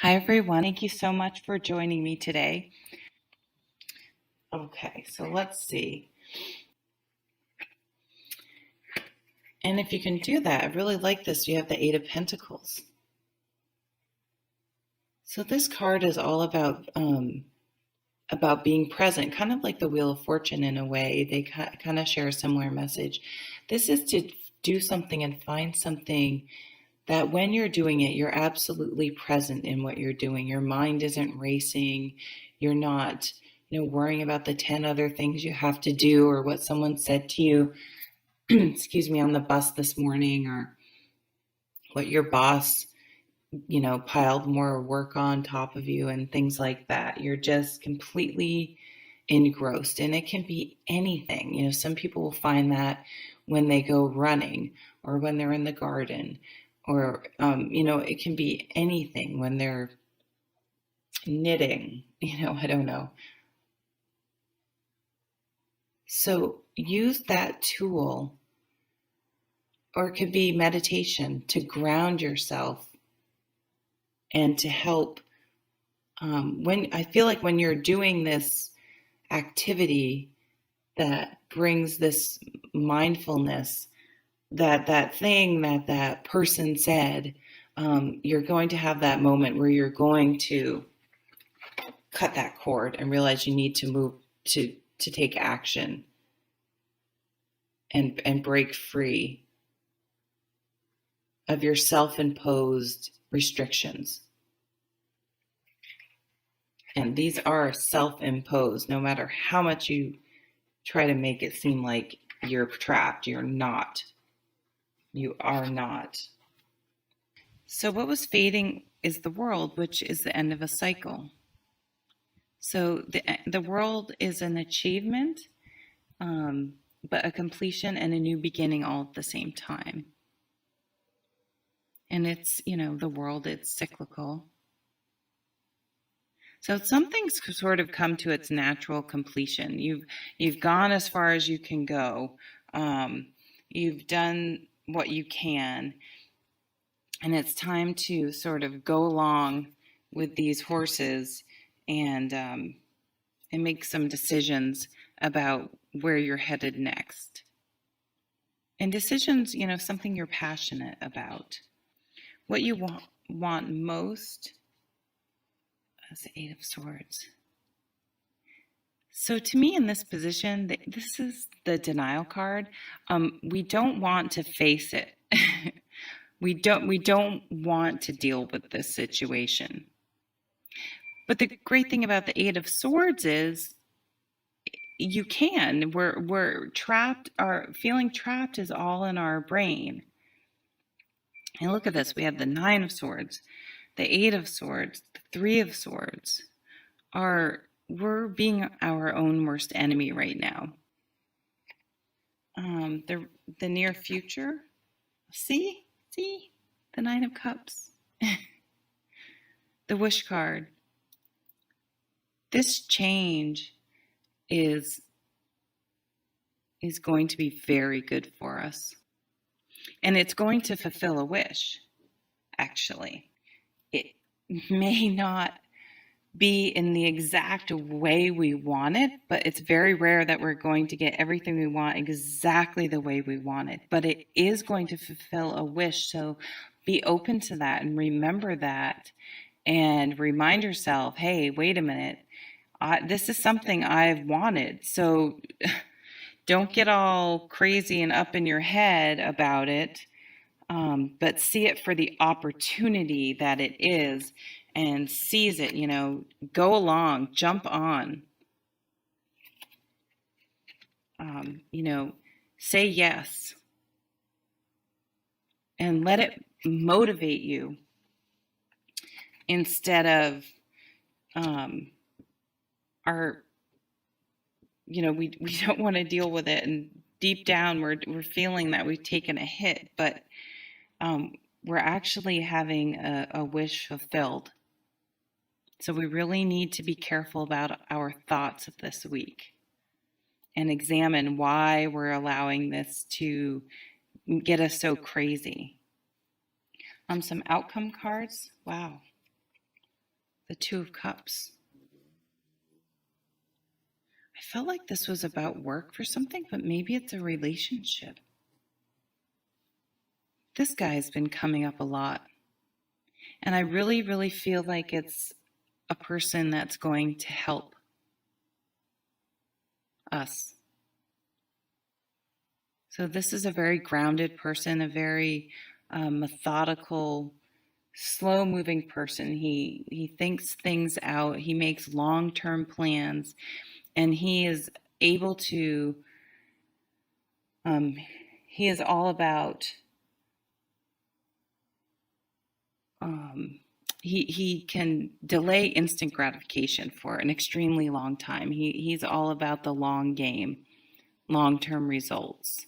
Hi, everyone. Thank you so much for joining me today. Okay, so let's see. And if you can do that, I really like this. You have the Eight of Pentacles. So this card is all about being present, kind of like the Wheel of Fortune in a way. They kind of share a similar message. This is to do something and find something that when you're doing it, you're absolutely present in what you're doing. Your mind isn't racing. You're not, worrying about the 10 other things you have to do or what someone said to you, excuse me, on the bus this morning, or what your boss, piled more work on top of you and things like that. You're just completely engrossed, and it can be anything. Some people will find that when they go running or when they're in the garden, or it can be anything when they're knitting. I don't know. So use that tool, or it could be meditation, to ground yourself and to help. When I feel like when you're doing this activity that brings this mindfulness, that thing that person said, you're going to have that moment where you're going to cut that cord and realize you need to move to take action and break free of your self-imposed restrictions. And these are self-imposed. No matter how much you try to make it seem like you're trapped, you're not. You are not. So what was fading is the world, which is the end of a cycle. So the world is an achievement, but a completion and a new beginning all at the same time. And it's, the world, it's cyclical. So something's sort of come to its natural completion. You've gone as far as you can go. You've done what you can, and it's time to sort of go along with these horses and make some decisions about where you're headed next. And decisions, something you're passionate about. What you want most. That's the Eight of Swords. So to me, in this position, this is the denial card. We don't want to face it. we don't want to deal with this situation. But the great thing about the Eight of Swords is you can. We're trapped. Our feeling trapped is all in our brain. And look at this. We have the Nine of Swords, the Eight of Swords, the Three of Swords. We're being our own worst enemy right now. The near future. See the Nine of Cups. The Wish card. This change is going to be very good for us. And it's going to fulfill a wish, actually. It may not be in the exact way we want it, but it's very rare that we're going to get everything we want exactly the way we want it. But it is going to fulfill a wish. So be open to that and remember that, and remind yourself, hey, wait a minute. This is something I've wanted. So don't get all crazy and up in your head about it, but see it for the opportunity that it is, and seize it. Go along, jump on. Say yes, and let it motivate you instead of we don't want to deal with it, and deep down we're feeling that we've taken a hit, but we're actually having a wish fulfilled. So we really need to be careful about our thoughts of this week and examine why we're allowing this to get us so crazy. Some outcome cards. Wow. The Two of Cups. I felt like this was about work for something, but maybe it's a relationship. This guy has been coming up a lot. And I really, really feel like it's a person that's going to help us. So this is a very grounded person, a very methodical, slow-moving person. He thinks things out. He makes long-term plans, and he is able to. He is all about. He can delay instant gratification for an extremely long time. He's all about the long game, long-term results.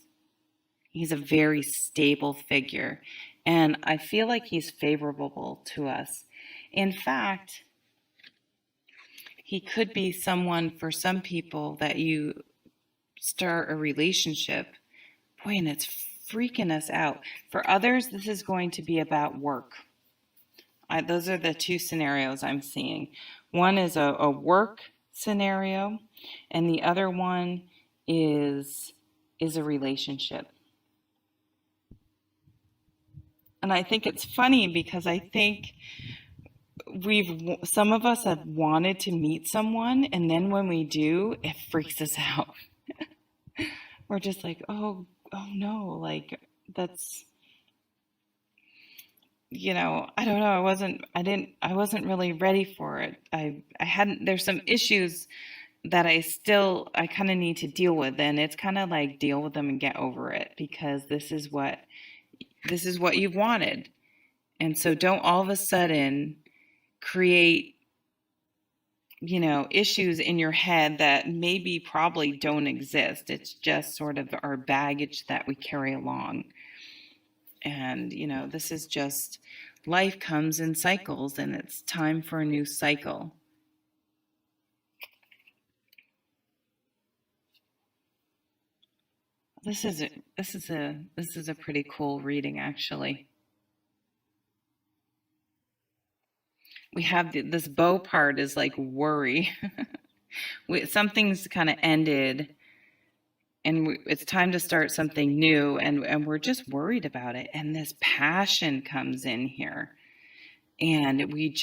He's a very stable figure, and I feel like he's favorable to us. In fact, he could be someone for some people that you start a relationship. Boy, and it's freaking us out. For others, this is going to be about work. Those are the two scenarios I'm seeing. One is a work scenario, and the other one is a relationship. And I think it's funny because I think some of us have wanted to meet someone, and then when we do, it freaks us out. We're just like, oh no, like that's, I don't know. I wasn't really ready for it. I hadn't, there's some issues that I kind of need to deal with, and it's kind of like deal with them and get over it, because this is what you've wanted. And so don't all of a sudden create, issues in your head that maybe probably don't exist. It's just sort of our baggage that we carry along. And, this is just, life comes in cycles, and it's time for a new cycle. This is a pretty cool reading, actually. We have this bow part is like worry. Something's kind of ended, and it's time to start something new, and we're just worried about it. And this passion comes in here, and we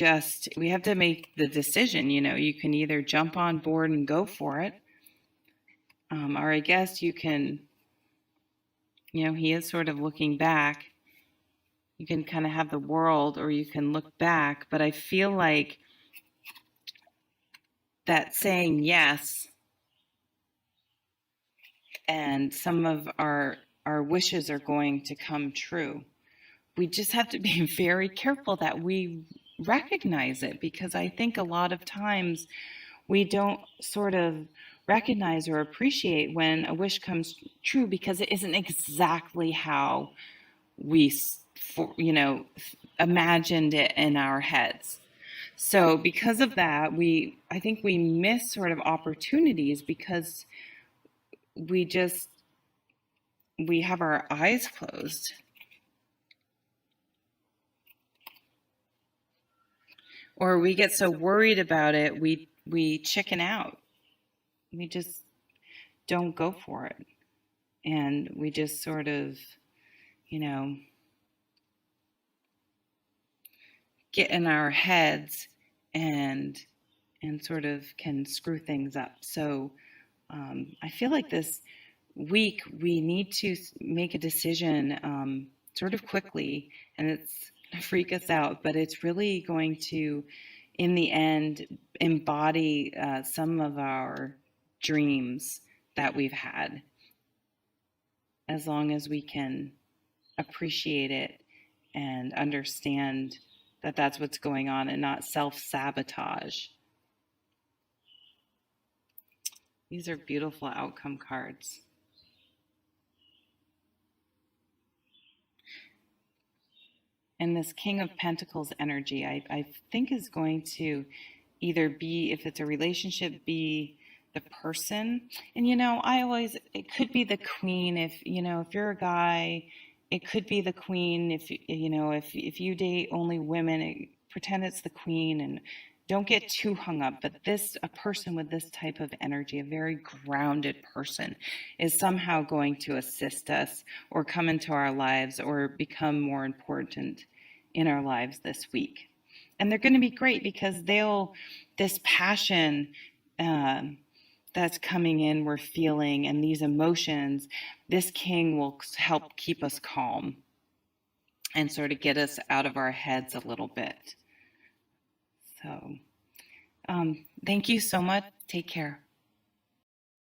have to make the decision. You can either jump on board and go for it, or I guess you can, he is sort of looking back. You can kind of have the world, or you can look back, but I feel like that saying yes, and some of our wishes are going to come true. We just have to be very careful that we recognize it, because I think a lot of times we don't sort of recognize or appreciate when a wish comes true, because it isn't exactly how we imagined it in our heads. So because of that, I think we miss sort of opportunities, because we have our eyes closed. Or we get so worried about it, we chicken out. We just don't go for it. And we just sort of, get in our heads and sort of can screw things up. So I feel like this week we need to make a decision sort of quickly, and it's going to freak us out, but it's really going to, in the end, embody some of our dreams that we've had, as long as we can appreciate it and understand that that's what's going on, and not self-sabotage. These are beautiful outcome cards. And this King of Pentacles energy, I think, is going to either be, if it's a relationship, be the person. And, it could be the Queen. If you're a guy, it could be the Queen. If you date only women, pretend it's the Queen. don't get too hung up, but a person with this type of energy, a very grounded person, is somehow going to assist us or come into our lives or become more important in our lives this week. And they're going to be great because this passion that's coming in, we're feeling, and these emotions, this king will help keep us calm and sort of get us out of our heads a little bit. So, thank you so much. Take care.